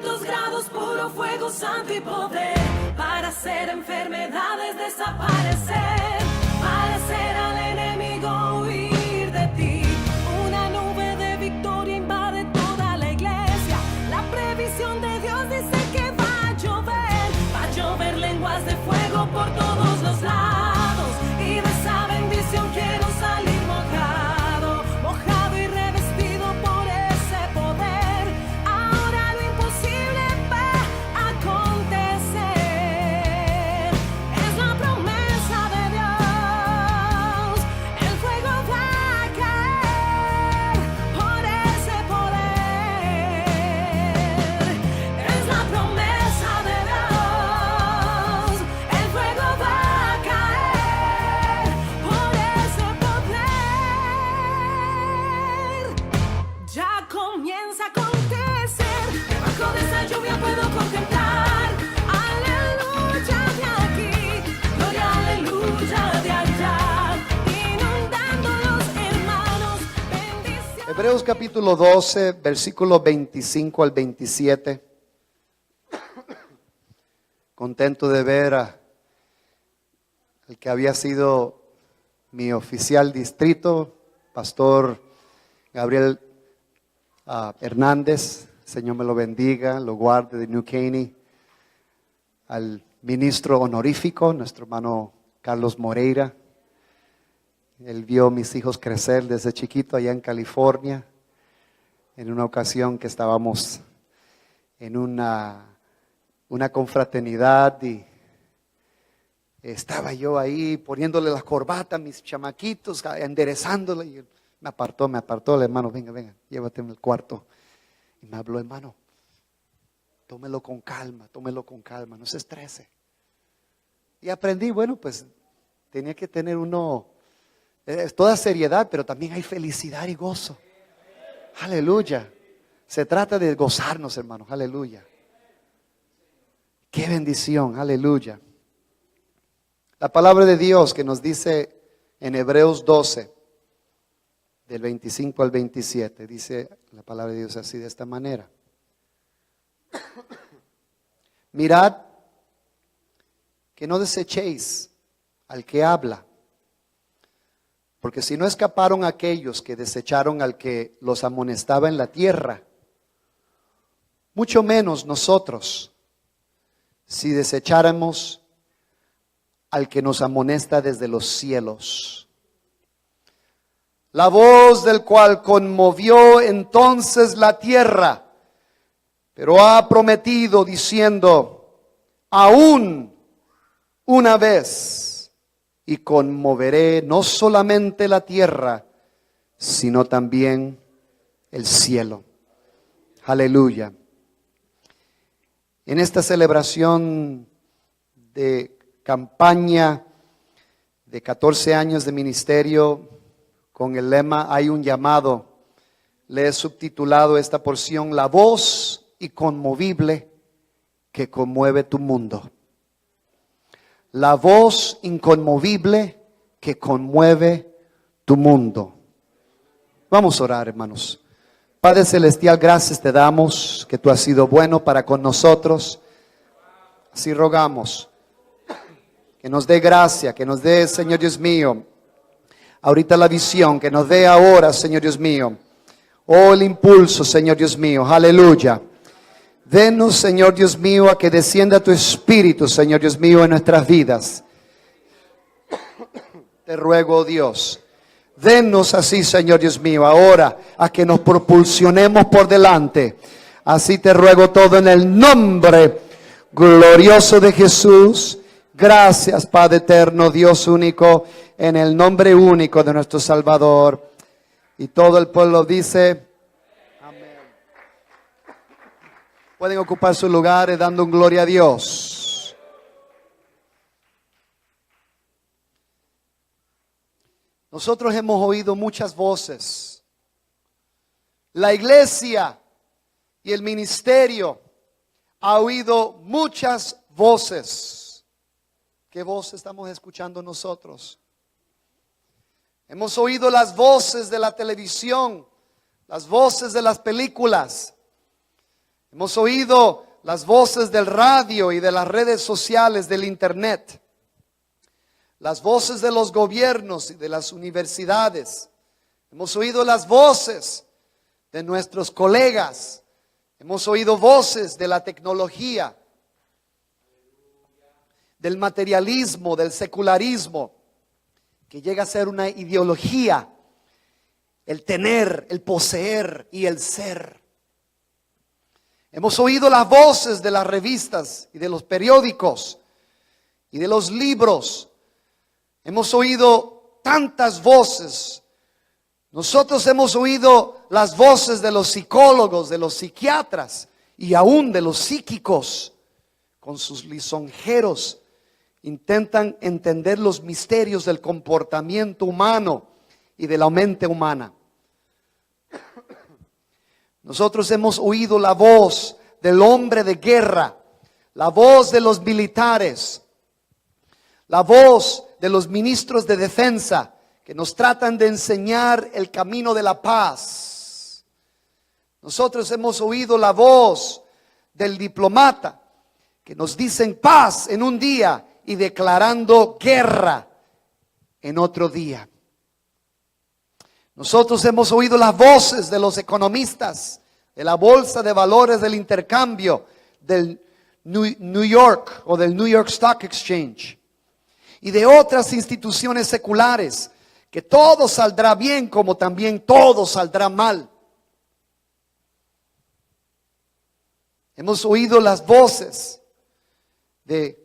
500 grados, puro fuego santo y poder, para hacer enfermedades desaparecer, para hacer al enemigo huir de ti. Una nube de victoria invade toda la iglesia. La previsión de Dios dice que va a llover lenguas de fuego por todos los lados. Y de esa bendición quiero salir mojado, mojado y revestido por ese poder. Ahora lo imposible va a acontecer. Es la promesa de Dios. El fuego va a caer por ese poder. Es la promesa de Dios. El fuego va a caer por ese poder. Ya comienza a acontecer. Debajo de esa lluvia puedo contemplar. Aleluya de aquí, gloria, aleluya de allá, inundando los hermanos, bendición. Hebreos capítulo 12, versículo 25 al 27. Contento de ver al que había sido mi oficial distrito, Pastor Gabriel Hernández. Señor me lo bendiga, lo guarde de New Caney. Al ministro honorífico, nuestro hermano Carlos Moreira. Él vio a mis hijos crecer desde chiquito allá en California. En una ocasión que estábamos en una confraternidad y estaba yo ahí poniéndole la corbata a mis chamaquitos, enderezándole, y me apartó el hermano, venga, llévateme al cuarto. Y me habló, hermano, tómelo con calma, no se estrese. Y aprendí, bueno, pues tenía que tener toda seriedad, pero también hay felicidad y gozo. Aleluya. Se trata de gozarnos, hermanos, aleluya. Qué bendición, aleluya. La palabra de Dios que nos dice en Hebreos 12, del 25 al 27, dice la palabra de Dios así, de esta manera. Mirad que no desechéis al que habla, porque si no escaparon aquellos que desecharon al que los amonestaba en la tierra, mucho menos nosotros, si desecháramos al que nos amonesta desde los cielos. La voz del cual conmovió entonces la tierra, pero ha prometido diciendo, aún una vez, y conmoveré no solamente la tierra, sino también el cielo. Aleluya. En esta celebración de campaña de 14 años de ministerio, con el lema Hay un llamado, le he subtitulado esta porción, La voz inconmovible que conmueve tu mundo. La voz inconmovible que conmueve tu mundo. Vamos a orar, hermanos. Padre Celestial, gracias te damos que tú has sido bueno para con nosotros. Así rogamos que nos dé gracia, que nos dé, Señor Dios mío, ahorita la visión, que nos dé ahora, Señor Dios mío, oh, el impulso, Señor Dios mío, aleluya. Denos, Señor Dios mío, a que descienda tu Espíritu, Señor Dios mío, en nuestras vidas. Te ruego, oh Dios, denos así, Señor Dios mío, ahora a que nos propulsionemos por delante. Así te ruego todo en el nombre glorioso de Jesús. Gracias, Padre eterno, Dios único, en el nombre único de nuestro Salvador. Y todo el pueblo dice, amén. Pueden ocupar sus lugares dando un gloria a Dios. Nosotros hemos oído muchas voces. La iglesia y el ministerio ha oído muchas voces. ¿Qué voz estamos escuchando nosotros? Hemos oído las voces de la televisión, las voces de las películas. Hemos oído las voces del radio y de las redes sociales, del internet. Las voces de los gobiernos y de las universidades. Hemos oído las voces de nuestros colegas. Hemos oído voces de la tecnología, del materialismo, del secularismo, que llega a ser una ideología, el tener, el poseer y el ser. Hemos oído las voces de las revistas y de los periódicos y de los libros. Hemos oído tantas voces. Nosotros hemos oído las voces de los psicólogos, de los psiquiatras y aún de los psíquicos. Con sus lisonjeros intentan entender los misterios del comportamiento humano y de la mente humana. Nosotros hemos oído la voz del hombre de guerra, la voz de los militares, la voz de los ministros de defensa que nos tratan de enseñar el camino de la paz. Nosotros hemos oído la voz del diplomata que nos dicen paz en un día y declarando guerra en otro día. Nosotros hemos oído las voces de los economistas, de la bolsa de valores del intercambio, del New York o del New York Stock Exchange y de otras instituciones seculares, que todo saldrá bien como también todo saldrá mal. Hemos oído las voces de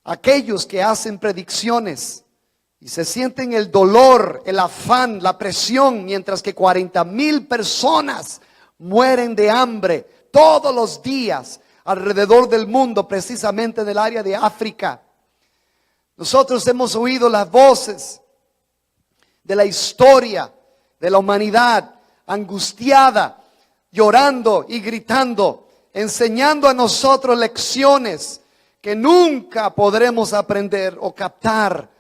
aquellos que hacen predicciones y se sienten el dolor, el afán, la presión, mientras que 40,000 personas mueren de hambre todos los días alrededor del mundo, precisamente en el área de África. Nosotros hemos oído las voces de la historia de la humanidad angustiada, llorando y gritando, enseñando a nosotros lecciones que nunca podremos aprender o captar,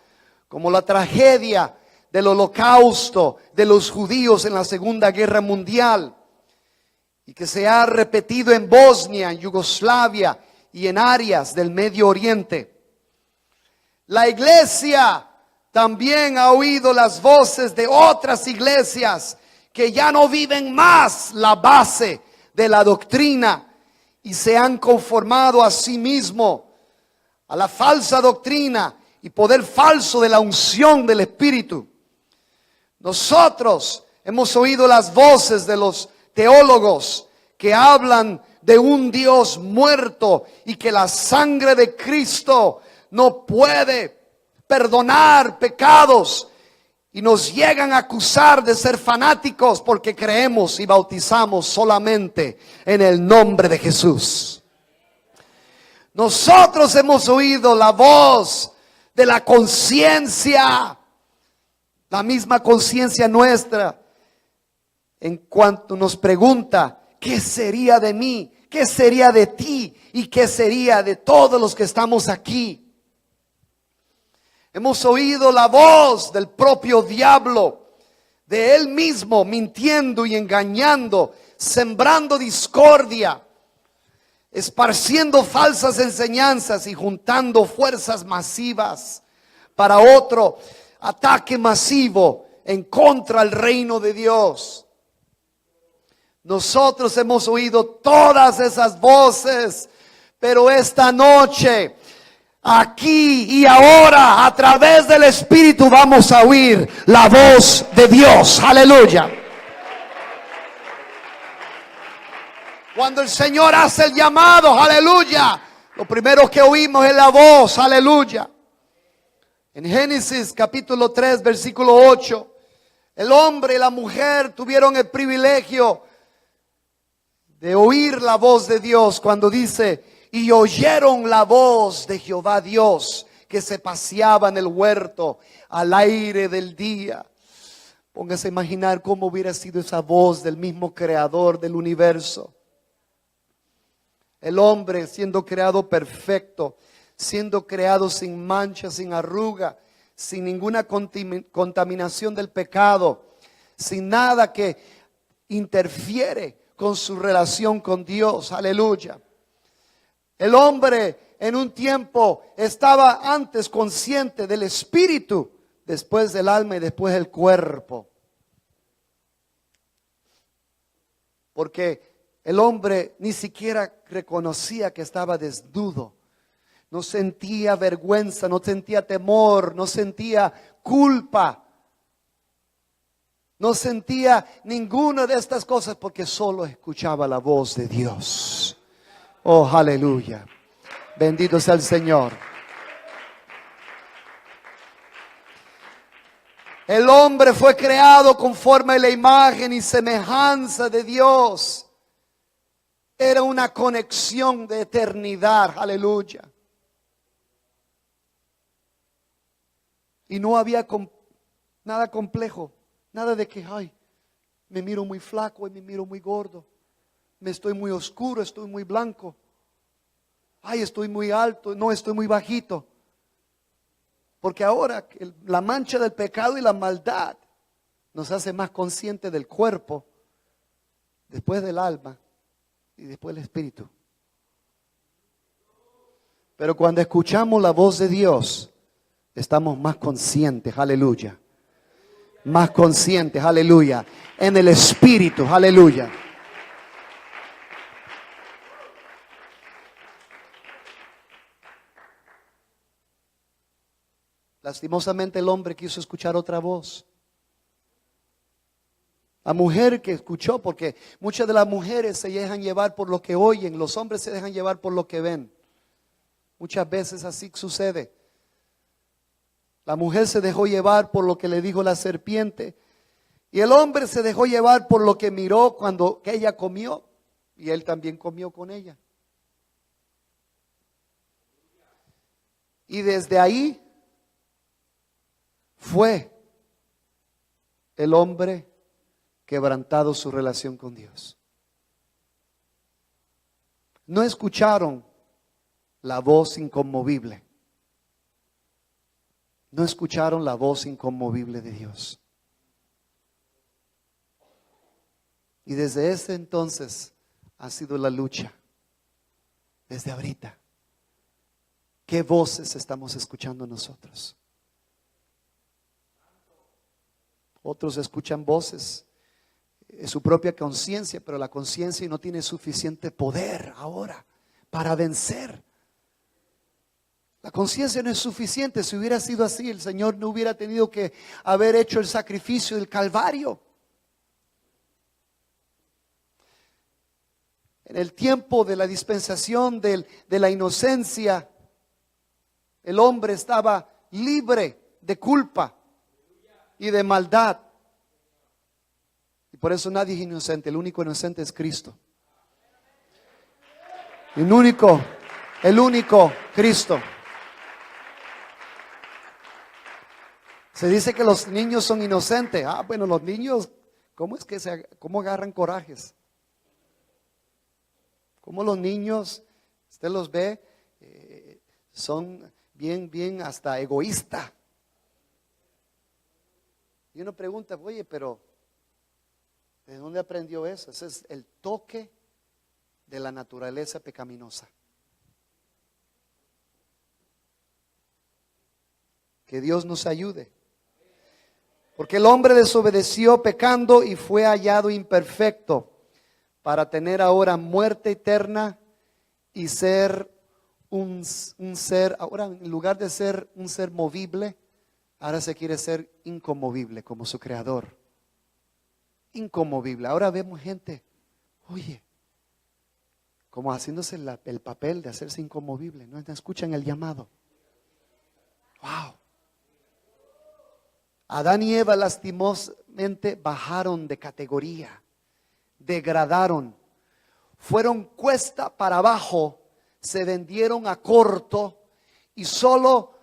como la tragedia del holocausto de los judíos en la Segunda Guerra Mundial, y que se ha repetido en Bosnia, en Yugoslavia y en áreas del Medio Oriente. La iglesia también ha oído las voces de otras iglesias que ya no viven más la base de la doctrina y se han conformado a sí mismos a la falsa doctrina y poder falso de la unción del Espíritu. Nosotros hemos oído las voces de los teólogos que hablan de un Dios muerto y que la sangre de Cristo no puede perdonar pecados, y nos llegan a acusar de ser fanáticos porque creemos y bautizamos solamente en el nombre de Jesús. Nosotros hemos oído la voz de la conciencia, la misma conciencia nuestra, en cuanto nos pregunta: ¿qué sería de mí? ¿Qué sería de ti? ¿Y qué sería de todos los que estamos aquí? Hemos oído la voz del propio diablo, de él mismo mintiendo y engañando, sembrando discordia, esparciendo falsas enseñanzas y juntando fuerzas masivas para otro ataque masivo en contra del reino de Dios. Nosotros hemos oído todas esas voces, pero esta noche, aquí y ahora, a través del Espíritu, vamos a oír la voz de Dios. Aleluya. Cuando el Señor hace el llamado, aleluya, lo primero que oímos es la voz, aleluya. En Génesis capítulo 3, versículo 8, el hombre y la mujer tuvieron el privilegio de oír la voz de Dios cuando dice: y oyeron la voz de Jehová Dios, que se paseaba en el huerto al aire del día. Póngase a imaginar cómo hubiera sido esa voz del mismo creador del universo. El hombre siendo creado perfecto, siendo creado sin mancha, sin arruga, sin ninguna contaminación del pecado, sin nada que interfiere con su relación con Dios. Aleluya. El hombre en un tiempo estaba antes consciente del espíritu, después del alma y después del cuerpo. Porque el hombre ni siquiera reconocía que estaba desnudo. No sentía vergüenza, no sentía temor, no sentía culpa. No sentía ninguna de estas cosas porque solo escuchaba la voz de Dios. Oh, aleluya. Bendito sea el Señor. El hombre fue creado conforme a la imagen y semejanza de Dios. Era una conexión de eternidad. Aleluya. Y no había nada complejo. Nada de que, ay, me miro muy flaco y me miro muy gordo. Me estoy muy oscuro, estoy muy blanco. Ay, estoy muy alto, no, estoy muy bajito. Porque ahora la mancha del pecado y la maldad nos hace más conscientes del cuerpo, después del alma y después del espíritu. Pero cuando escuchamos la voz de Dios, estamos más conscientes, aleluya. Más conscientes, aleluya, en el espíritu, aleluya. Lastimosamente el hombre quiso escuchar otra voz. La mujer que escuchó, porque muchas de las mujeres se dejan llevar por lo que oyen, los hombres se dejan llevar por lo que ven. Muchas veces así sucede. La mujer se dejó llevar por lo que le dijo la serpiente. Y el hombre se dejó llevar por lo que miró cuando ella comió. Y él también comió con ella. Y desde ahí fue el hombre quebrantado su relación con Dios. No escucharon la voz inconmovible. No escucharon la voz inconmovible de Dios. Y desde ese entonces ha sido la lucha. Desde ahorita. ¿Qué voces estamos escuchando nosotros? Otros escuchan voces en su propia conciencia, pero la conciencia no tiene suficiente poder ahora para vencer. La conciencia no es suficiente. Si hubiera sido así, el Señor no hubiera tenido que haber hecho el sacrificio del Calvario. En el tiempo de la dispensación de la inocencia, el hombre estaba libre de culpa y de maldad. Y por eso nadie es inocente. El único inocente es Cristo. El único Cristo. Se dice que los niños son inocentes. Ah, bueno, los niños, ¿cómo agarran corajes? ¿Cómo los niños, usted los ve, son bien hasta egoístas? Y uno pregunta, oye, pero ¿de dónde aprendió eso? Ese es el toque de la naturaleza pecaminosa. Que Dios nos ayude. Porque el hombre desobedeció pecando y fue hallado imperfecto para tener ahora muerte eterna y ser un ser, ahora en lugar de ser un ser movible, ahora se quiere ser inconmovible como su creador. Inconmovible. Ahora vemos gente, oye, como haciéndose el papel de hacerse inconmovible. No escuchan el llamado. Wow. Adán y Eva lastimosamente bajaron de categoría, degradaron, fueron cuesta para abajo, se vendieron a corto y solo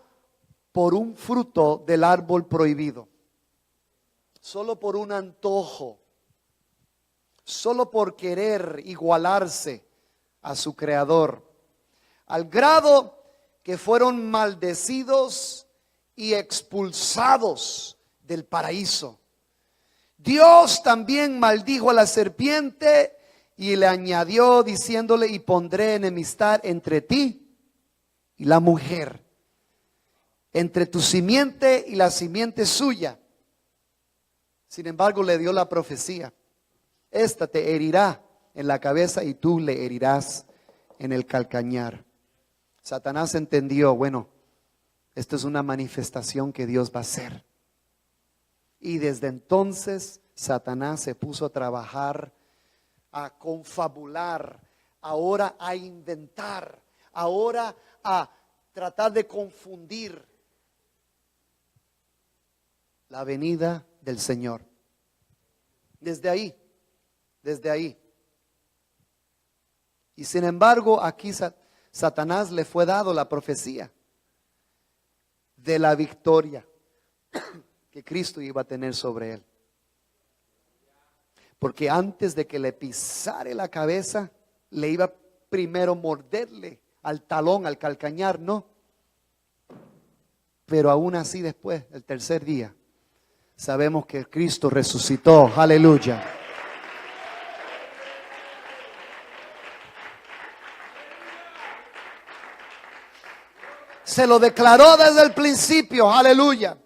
por un fruto del árbol prohibido, solo por un antojo, solo por querer igualarse a su creador, al grado que fueron maldecidos y expulsados del paraíso. Dios también maldijo a la serpiente Y le añadió diciéndole: y pondré enemistad entre ti y la mujer, entre tu simiente y la simiente suya. Sin embargo, le dio la profecía: esta te herirá en la cabeza y tú le herirás en el calcañar. Satanás entendió, bueno, esto es una manifestación que Dios va a hacer. Y desde entonces Satanás se puso a trabajar, a confabular, ahora a inventar, ahora a tratar de confundir la venida del Señor. Desde ahí. Y sin embargo, aquí Satanás le fue dado la profecía de la victoria que Cristo iba a tener sobre él. Porque antes de que le pisare la cabeza, le iba primero morderle al talón, al calcañar, ¿no? Pero aún así después, el tercer día, sabemos que Cristo resucitó. Aleluya. Se lo declaró desde el principio. Aleluya.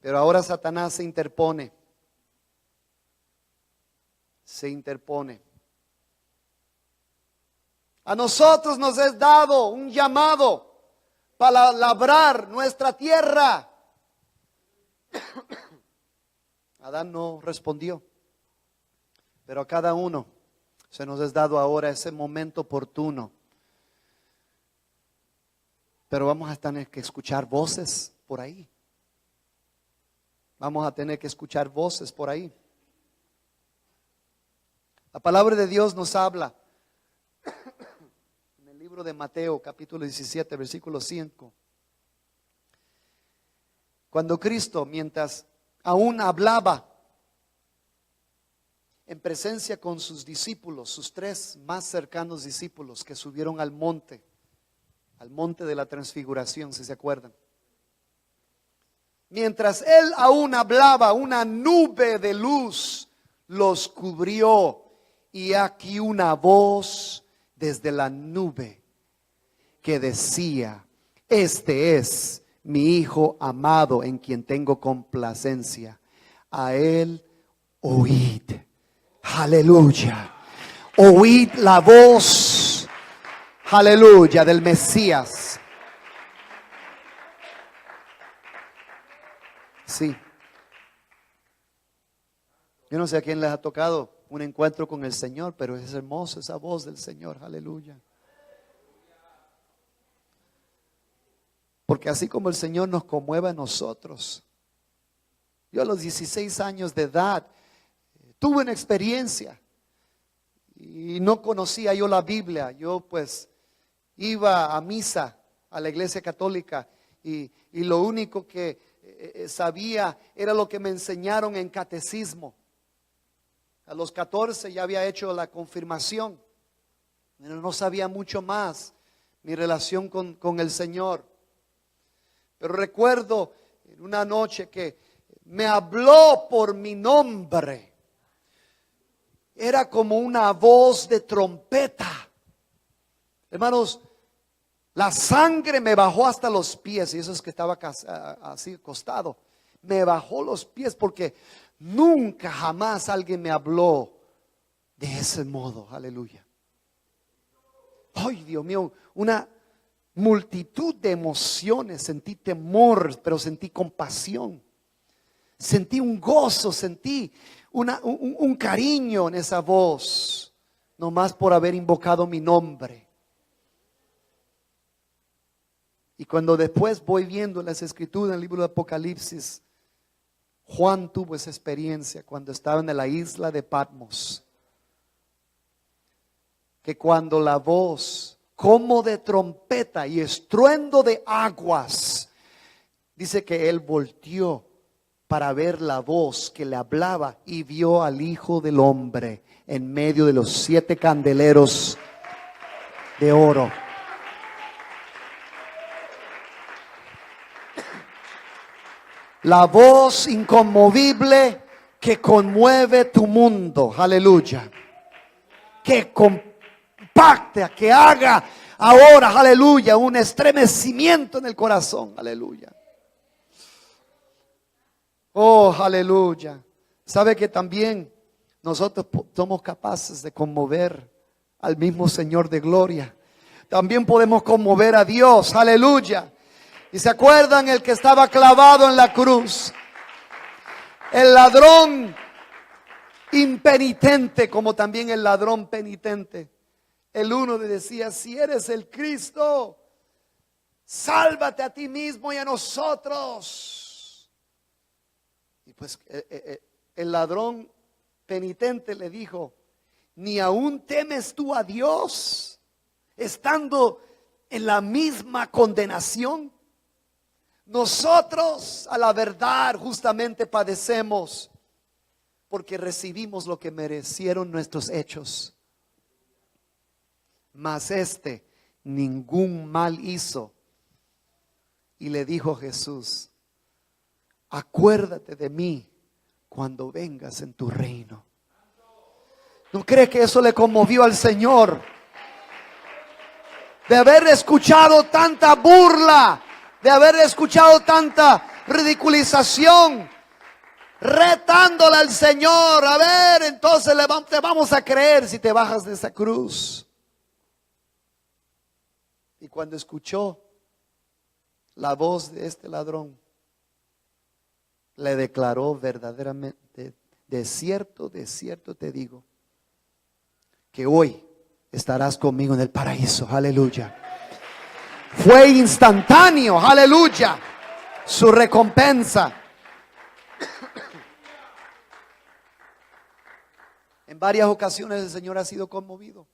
Pero ahora Satanás se interpone. A nosotros nos es dado un llamado para labrar nuestra tierra. Adán no respondió. Pero a cada uno se nos es dado ahora ese momento oportuno. Pero vamos a tener que escuchar voces por ahí. Vamos a tener que escuchar voces por ahí. La palabra de Dios nos habla en el libro de Mateo, capítulo 17, versículo 5. Cuando Cristo, mientras aún hablaba en presencia con sus discípulos, sus 3 más cercanos discípulos que subieron al monte de la transfiguración, si se acuerdan. Mientras él aún hablaba, una nube de luz los cubrió, y aquí una voz desde la nube que decía: este es mi Hijo amado, en quien tengo complacencia. A él oíd. Aleluya. Oíd la voz, aleluya, del Mesías. Sí. Yo no sé a quién les ha tocado un encuentro con el Señor, pero es hermosa esa voz del Señor. Aleluya. Porque así como el Señor nos conmueve a nosotros. Yo a los 16 años de edad tuve una experiencia y no conocía yo la Biblia. Yo pues iba a misa a la iglesia católica y lo único que sabía era lo que me enseñaron en catecismo. A los 14 ya había hecho la confirmación, pero no sabía mucho más mi relación con el Señor. Pero recuerdo en una noche que me habló por mi nombre. Era como una voz de trompeta. Hermanos, la sangre me bajó hasta los pies, y eso es que estaba así acostado. Me bajó los pies porque nunca jamás alguien me habló de ese modo. Aleluya. Ay, Dios mío, una multitud de emociones. Sentí temor, pero sentí compasión. Sentí un gozo, sentí un cariño en esa voz, nomás por haber invocado mi nombre. Y cuando después voy viendo las escrituras en el libro de Apocalipsis, Juan tuvo esa experiencia cuando estaba en la isla de Patmos. Que cuando la voz como de trompeta y estruendo de aguas, dice que él volteó para ver la voz que le hablaba y vio al Hijo del Hombre en medio de los 7 candeleros de oro. La voz inconmovible que conmueve tu mundo, aleluya, que compacte, que haga ahora, aleluya, un estremecimiento en el corazón, aleluya. Oh, aleluya. Sabe que también nosotros somos capaces de conmover al mismo Señor de gloria. También podemos conmover a Dios, aleluya. Y se acuerdan el que estaba clavado en la cruz, el ladrón impenitente, como también el ladrón penitente. El uno le decía: si eres el Cristo, sálvate a ti mismo y a nosotros. Y pues el ladrón penitente le dijo: ¿ni aún temes tú a Dios, estando en la misma condenación? Nosotros, a la verdad, justamente padecemos porque recibimos lo que merecieron nuestros hechos. Mas este ningún mal hizo. Y le dijo Jesús: acuérdate de mí cuando vengas en tu reino. ¿No cree que eso le conmovió al Señor? De haber escuchado tanta burla, de haber escuchado tanta ridiculización, retándole al Señor: a ver, entonces te vamos a creer si te bajas de esa cruz. Y cuando escuchó la voz de este ladrón, le declaró verdaderamente: de cierto te digo, que hoy estarás conmigo en el paraíso. Aleluya. Fue instantáneo, aleluya, su recompensa. En varias ocasiones el Señor ha sido conmovido.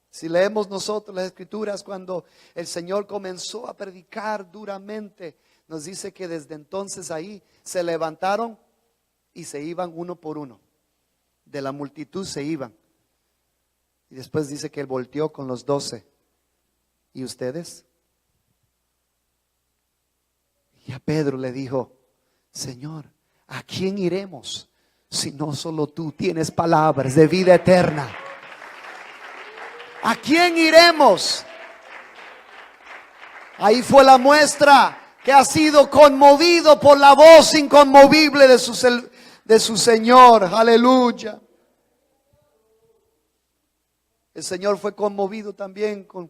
Si leemos nosotros las escrituras, cuando el Señor comenzó a predicar duramente, nos dice que desde entonces ahí se levantaron y se iban uno por uno. De la multitud se iban. Y después dice que él volteó con los 12. ¿Y ustedes? Y a Pedro le dijo: Señor, ¿a quién iremos si no solo tú tienes palabras de vida eterna? ¿A quién iremos? Ahí fue la muestra que ha sido conmovido por la voz inconmovible de su Señor. Aleluya. El Señor fue conmovido también con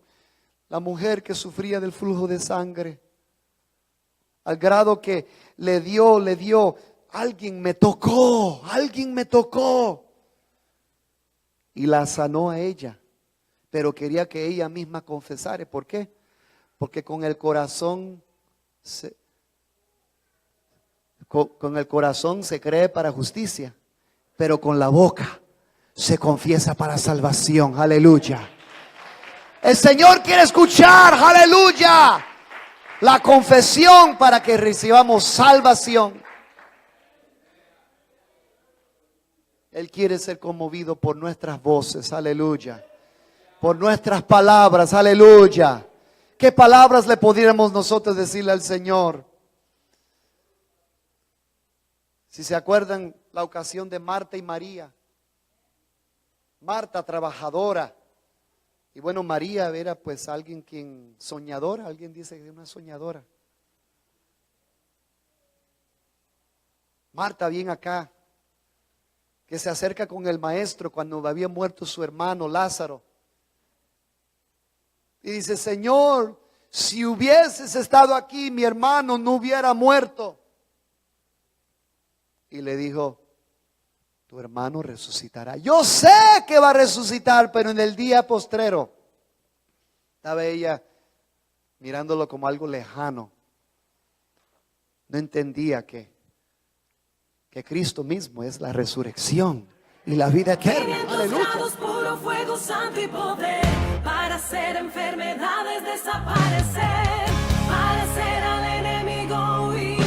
la mujer que sufría del flujo de sangre, al grado que le dio, alguien me tocó, y la sanó a ella, pero quería que ella misma confesara. ¿Por qué? Porque con el corazón se cree para justicia, pero con la boca se confiesa para salvación. Aleluya. El Señor quiere escuchar, aleluya, la confesión para que recibamos salvación. Él quiere ser conmovido por nuestras voces, aleluya, por nuestras palabras, aleluya. ¿Qué palabras le pudiéramos nosotros decirle al Señor? Si se acuerdan la ocasión de Marta y María. Marta, trabajadora, y bueno, María era pues alguien soñadora. Alguien dice que es una soñadora. Marta, bien acá, que se acerca con el maestro cuando había muerto su hermano Lázaro, y dice: Señor, si hubieses estado aquí, mi hermano no hubiera muerto. Y le dijo: tu hermano resucitará. Yo sé que va a resucitar, pero en el día postrero. Estaba ella mirándolo como algo lejano. No entendía que Cristo mismo es la resurrección y la vida eterna. 500 Aleluya. grados, puro fuego santo y poder, para hacer enfermedades desaparecer, para hacer al enemigo huir.